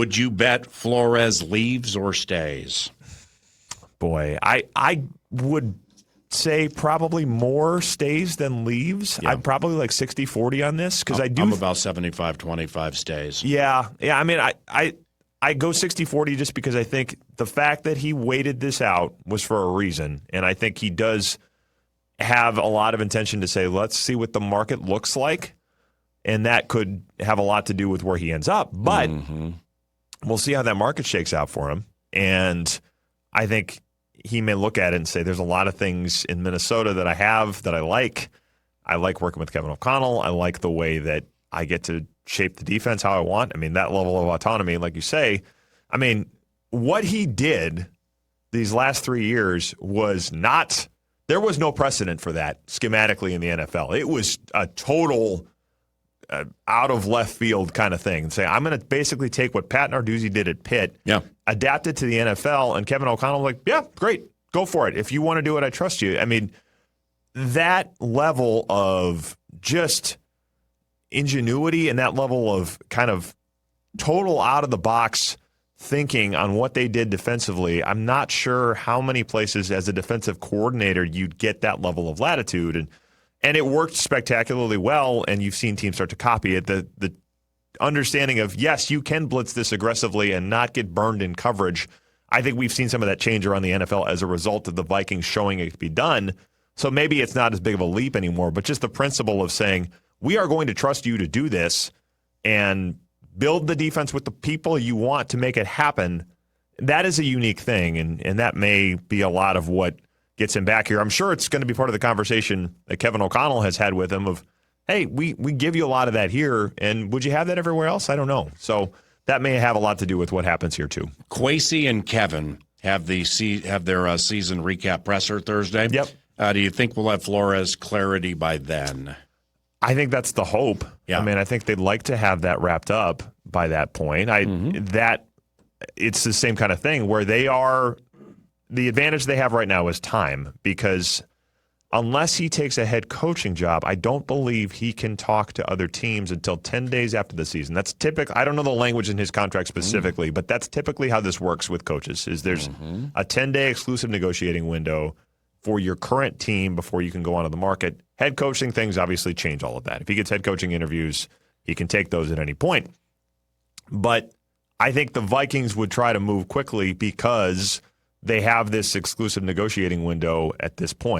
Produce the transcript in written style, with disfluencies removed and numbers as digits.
Would you bet Flores leaves or stays? Boy, I would say probably more stays than leaves. Yeah. I'd probably like 60-40 on this because I'm about 75-25 stays. Yeah. I mean, I go 60-40 just because I think the fact that he waited this out was for a reason, and I think he does have a lot of intention to say, let's see what the market looks like, and that could have a lot to do with where he ends up. But we'll see how that market shakes out for him, and I think he may look at it and say, there's a lot of things in Minnesota that I have that I like. I like working with Kevin O'Connell. I like the way that I get to shape the defense how I want. I mean, that level of autonomy, like you say, I mean, what he did these last 3 years was not – there was no precedent for that schematically in the NFL. It was a total out of left field kind of thing. And say, I'm going to basically take what Pat Narduzzi did at Pitt, adapt it to the NFL, and Kevin O'Connell was like, yeah, great, go for it. If you want to do it, I trust you. I mean, that level of just ingenuity and that level of kind of total out-of-the-box thinking on what they did defensively, I'm not sure how many places as a defensive coordinator you'd get that level of latitude. And it worked spectacularly well, and you've seen teams start to copy it. The understanding of, yes, you can blitz this aggressively and not get burned in coverage. I think we've seen some of that change around the NFL as a result of the Vikings showing it to be done. So maybe it's not as big of a leap anymore, but just the principle of saying, we are going to trust you to do this and build the defense with the people you want to make it happen. That is a unique thing, and that may be a lot of what gets him back here. I'm sure it's going to be part of the conversation that Kevin O'Connell has had with him of, hey, we give you a lot of that here, and would you have that everywhere else? I don't know. So that may have a lot to do with what happens here too. Goessling and Kevin have their season recap presser Thursday. Yep. Do you think we'll have Flores clarity by then? I think that's the hope. Yeah. I mean, I think they'd like to have that wrapped up by that point. It's the same kind of thing where they are. The advantage they have right now is time, because unless he takes a head coaching job, I don't believe he can talk to other teams until 10 days after the season. That's typical. I don't know the language in his contract specifically, but that's typically how this works with coaches. Is there's a 10-day exclusive negotiating window for your current team before you can go onto the market. Head coaching things obviously change all of that. If he gets head coaching interviews, he can take those at any point. But I think the Vikings would try to move quickly because they have this exclusive negotiating window at this point.